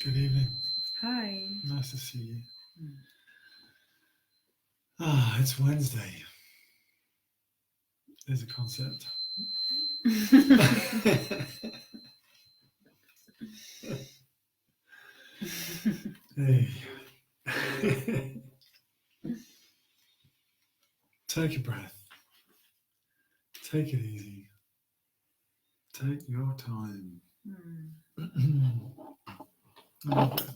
Good evening. Hi. Nice to see you. Mm. It's Wednesday. There's a concept. Hey. Take a breath. Take it easy. Take your time. Okay.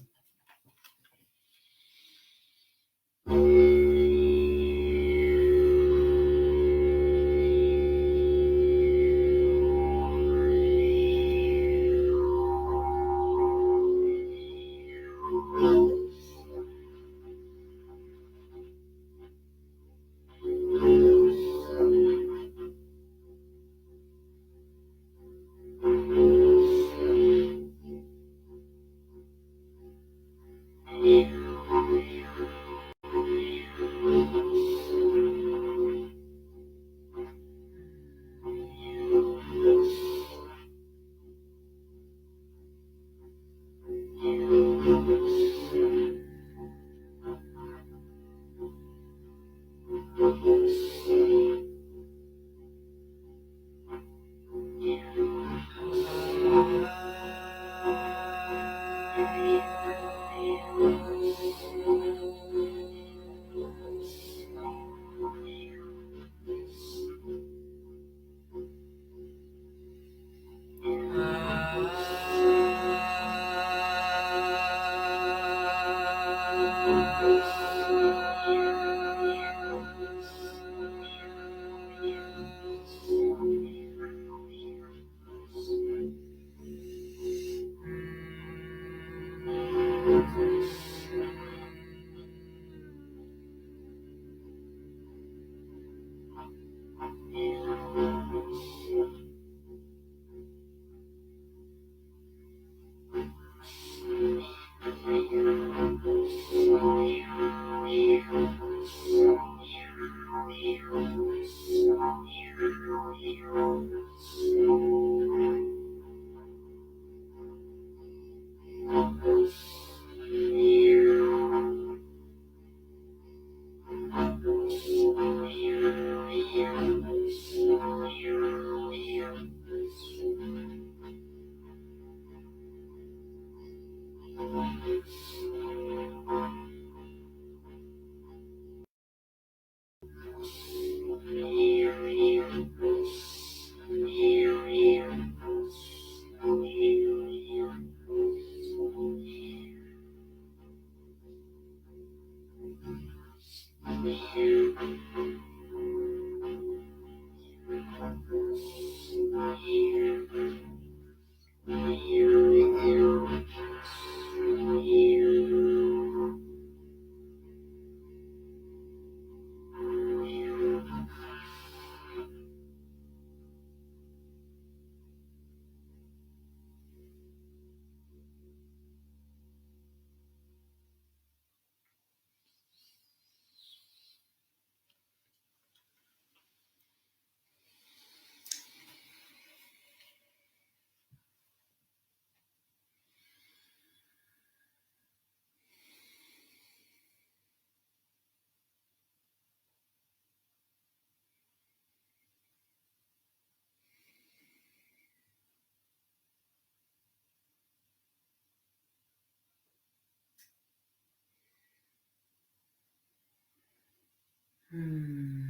Mm.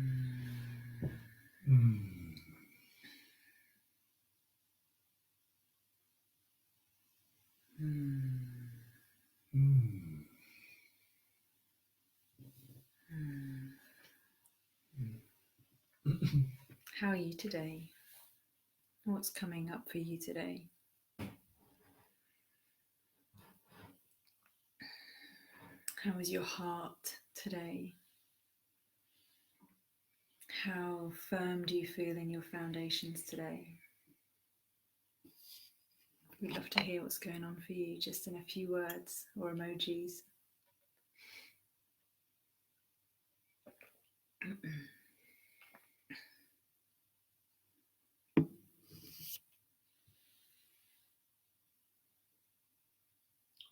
Mm. How are you today? What's coming up for you today? How is your heart today? How firm do you feel in your foundations today? We'd love to hear what's going on for you, just in a few words or emojis.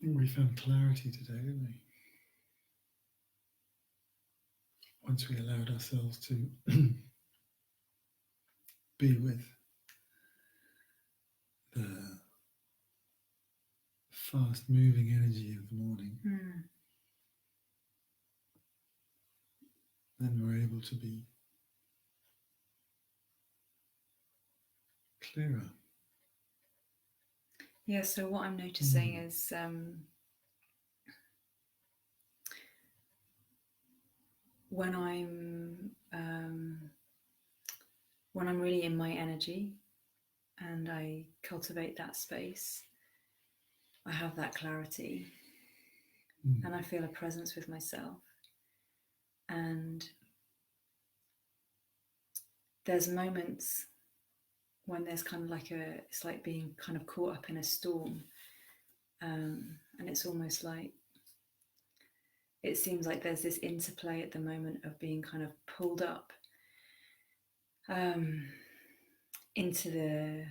think we found clarity today, didn't we? Once we allowed ourselves to be with the fast moving energy of the morning, then we're able to be clearer. Yeah, so what I'm noticing is when I'm really in my energy and I cultivate that space, I have that clarity and I feel a presence with myself. And there's moments when there's kind of like it's like being kind of caught up in a storm. And it's almost like, it seems like there's this interplay at the moment of being kind of pulled up into the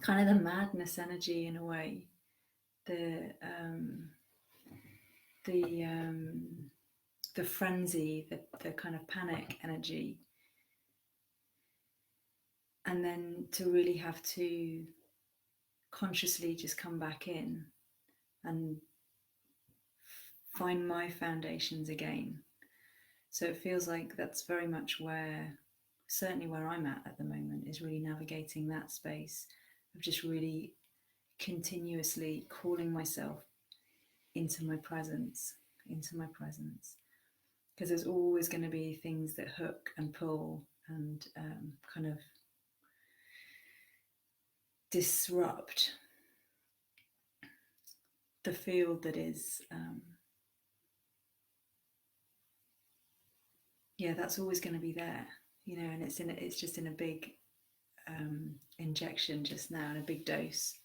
kind of the madness energy in a way, the frenzy, the kind of panic energy, and then to really have to consciously just come back in and find my foundations again. So it feels like that's very much certainly where I'm at the moment, is really navigating that space of just really continuously calling myself into my presence, because there's always going to be things that hook and pull and kind of disrupt the field that is that's always going to be there, and it's just in a big injection just now, in a big dose.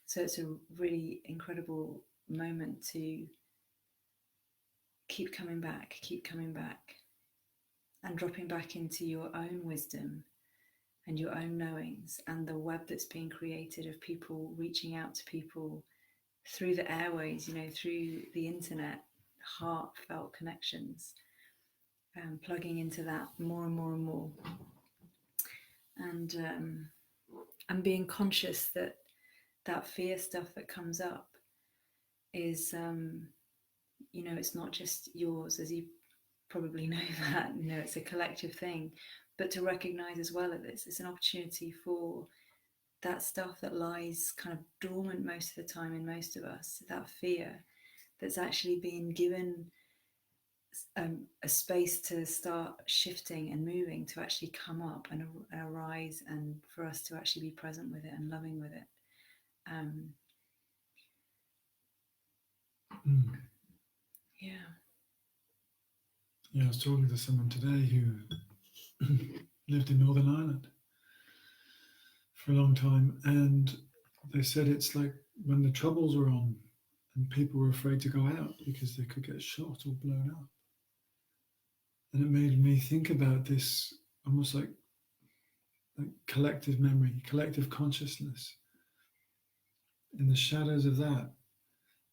So it's a really incredible moment to keep coming back and dropping back into your own wisdom and your own knowings, and the web that's being created of people reaching out to people through the airways, through the internet, heartfelt connections, plugging into that more and more and more, and being conscious that fear stuff that comes up is it's not just yours, as you probably know that, it's a collective thing, but to recognize as well that it's an opportunity for that stuff that lies kind of dormant most of the time in most of us, that fear that's actually being given a space to start shifting and moving, to actually come up and arise, and for us to actually be present with it and loving with it. Yeah, I was talking to someone today who lived in Northern Ireland for a long time, and they said it's like when the Troubles were on and people were afraid to go out because they could get shot or blown up. And it made me think about this almost like collective memory, collective consciousness. In the shadows of that,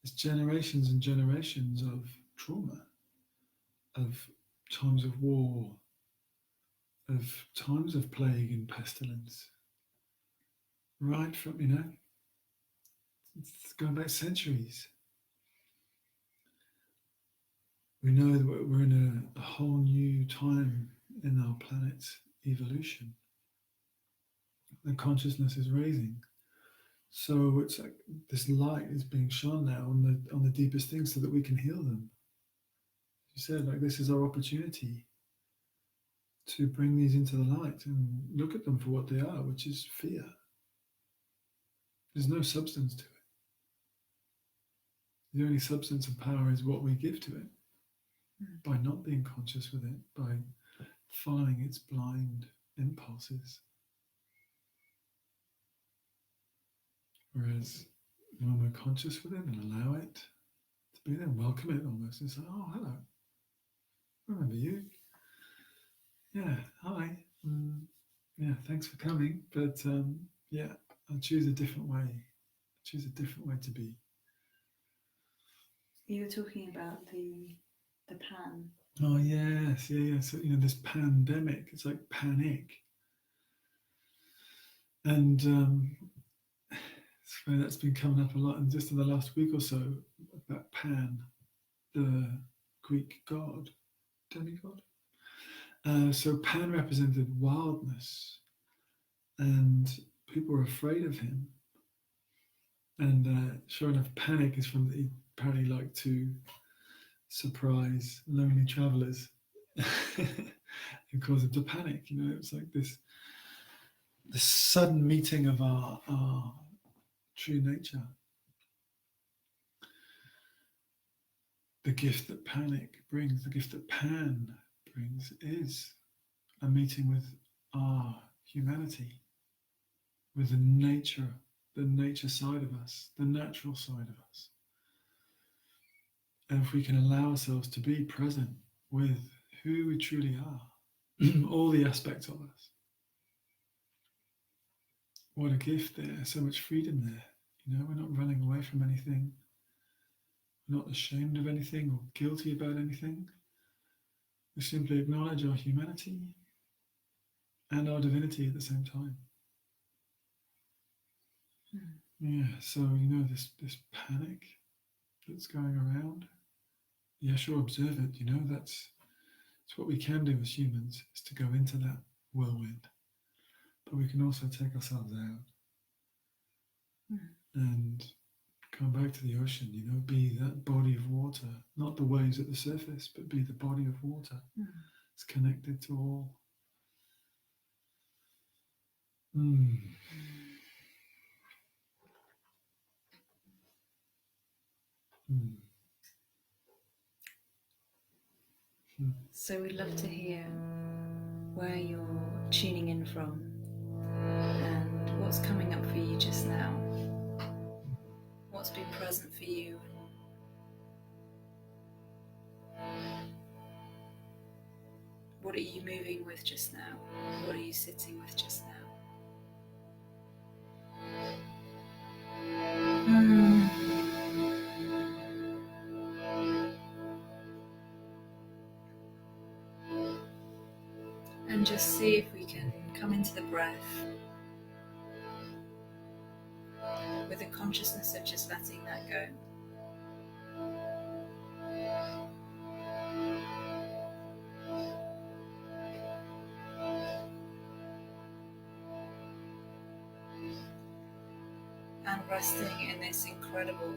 there's generations and generations of trauma, of times of war, of times of plague and pestilence. Right from, it's going back centuries. We know that we're in a whole new time in our planet's evolution. The consciousness is raising. So it's like this light is being shone now on the deepest things so that we can heal them. You said, like, this is our opportunity to bring these into the light and look at them for what they are, which is fear. There's no substance to it. The only substance and power is what we give to it by not being conscious with it, by following its blind impulses. Whereas when we're conscious with it and allow it to be there, welcome it almost, it's like, oh, hello, I remember you. Yeah, hi. Yeah, thanks for coming. But yeah, I'll choose a different way. Choose a different way to be. You were talking about the pan. Oh yes, yeah. So this pandemic, it's like panic, and so that's been coming up a lot, and just in the last week or so, about Pan, the Greek god, demigod. So Pan represented wildness, and people were afraid of him. And sure enough, panic is from he apparently liked to surprise lonely travelers and cause them to panic. It was like this sudden meeting of our true nature. The gift that panic brings, the gift that Pan brings, is a meeting with our humanity, with the nature side of us, the natural side of us. And if we can allow ourselves to be present with who we truly are, all the aspects of us, what a gift there, so much freedom there. We're not running away from anything, we're not ashamed of anything or guilty about anything. We simply acknowledge our humanity and our divinity at the same time. Yeah, so this panic that's going around. Yeah, sure, observe it. That's what we can do as humans, is to go into that whirlwind. But we can also take ourselves out and come back to the ocean, be that body of water, not the waves at the surface, but be the body of water. It's connected to all. So we'd love to hear where you're tuning in from and what's coming up for you just now. What's been present for you? What are you moving with just now? What are you sitting with just now? And just see if we can come into the breath with a consciousness of just letting that go. And resting in this incredible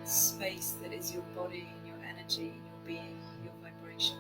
space that is your body, your energy, your being, your vibration.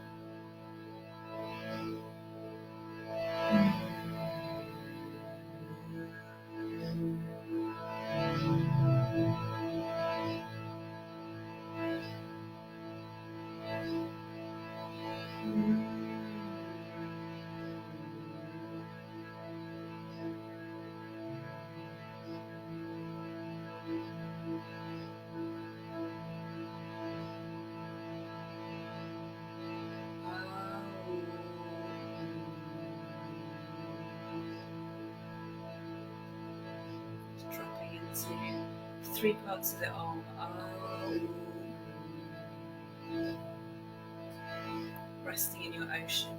Dropping into 3 parts of the arm. Resting in your ocean.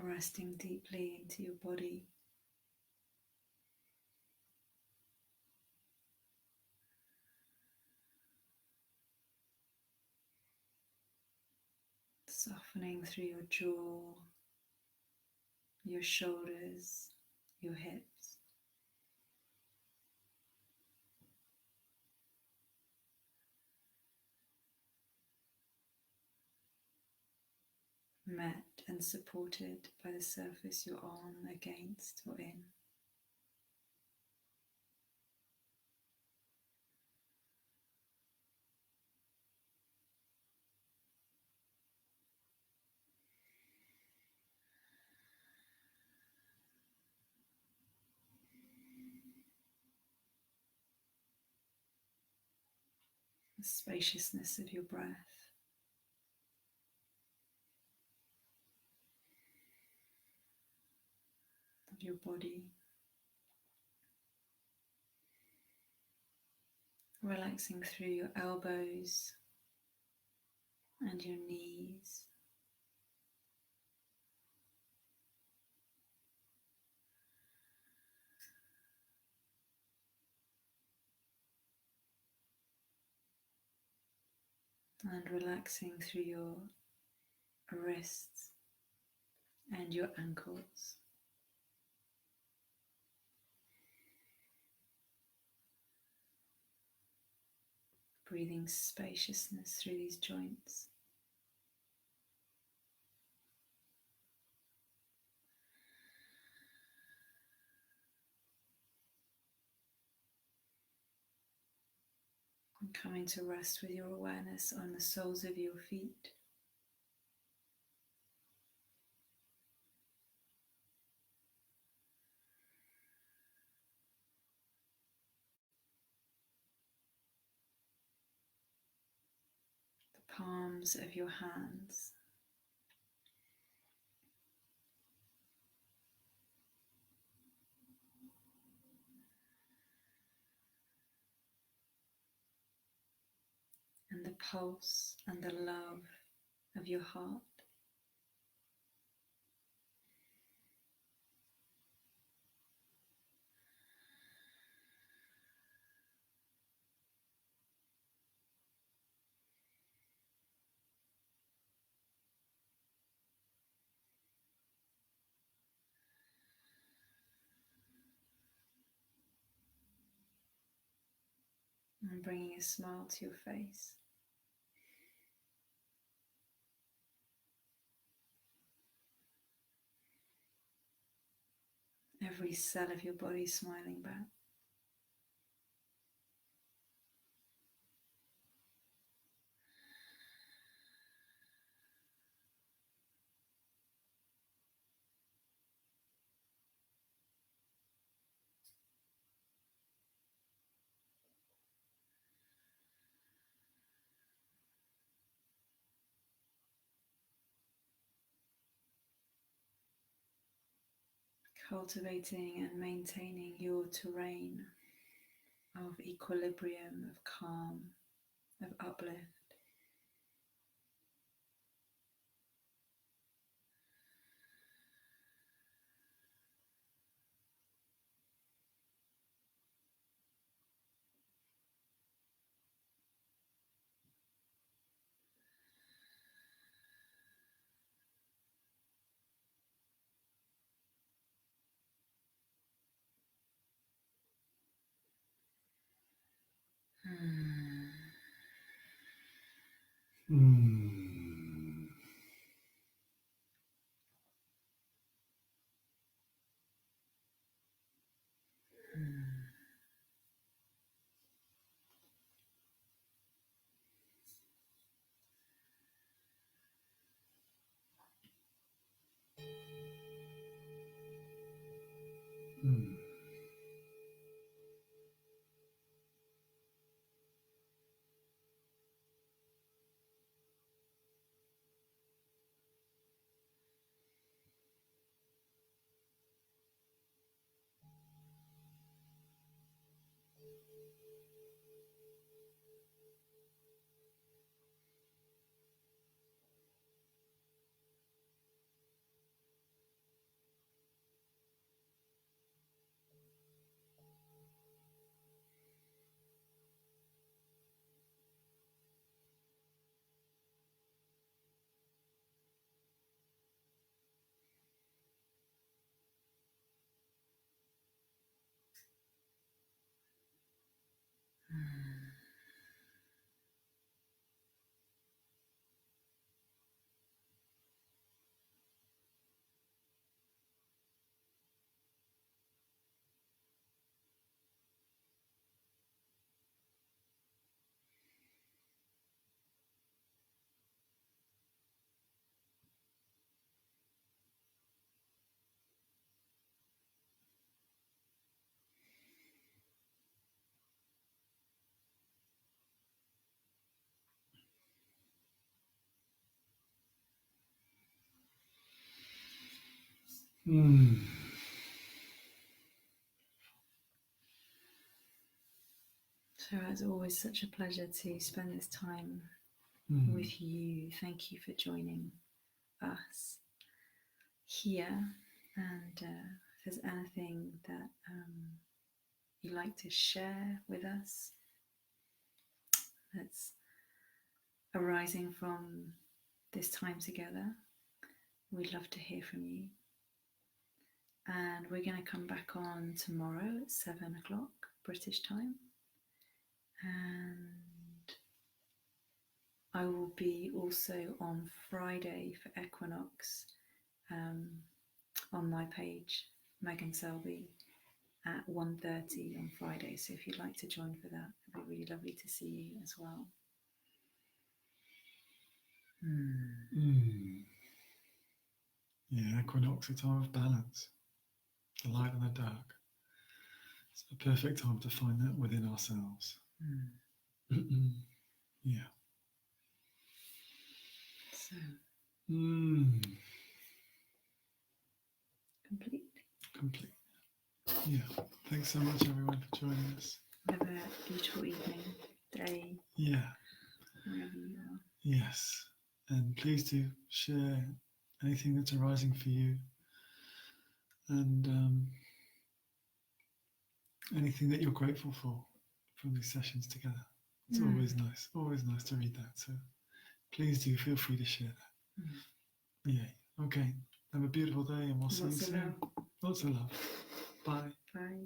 resting deeply into your body. Softening through your jaw, your shoulders, your hips. Met and supported by the surface you're on, against, or in. The spaciousness of your breath. Of your body. Relaxing through your elbows and your knees. And relaxing through your wrists and your ankles. Breathing spaciousness through these joints. And coming to rest with your awareness on the soles of your feet. The palms of your hands. And the pulse and the love of your heart. And bringing a smile to your face. Every cell of your body smiling back. Cultivating and maintaining your terrain of equilibrium, of calm, of uplift. Mm. Mm. Mm. So it's always such a pleasure to spend this time Mm. with you. Thank you for joining us here. And if there's anything that you'd like to share with us that's arising from this time together, we'd love to hear from you. And we're going to come back on tomorrow at 7 o'clock British time. And I will be also on Friday for Equinox on my page, Megan Selby, at 1:30 on Friday. So if you'd like to join for that, it'd be really lovely to see you as well. Yeah, equinox, a time of balance, the light and the dark. It's a perfect time to find that within ourselves. Yeah. So complete. Yeah. Thanks so much, everyone, for joining us. Have a beautiful evening, day. Yeah. Wherever you are. Yes. And please do share anything that's arising for you, and anything that you're grateful for from these sessions together. It's always nice to read that. So please do feel free to share that. Yeah. Okay. Have a beautiful day, and we'll see you soon. Lots of love. Bye. Bye.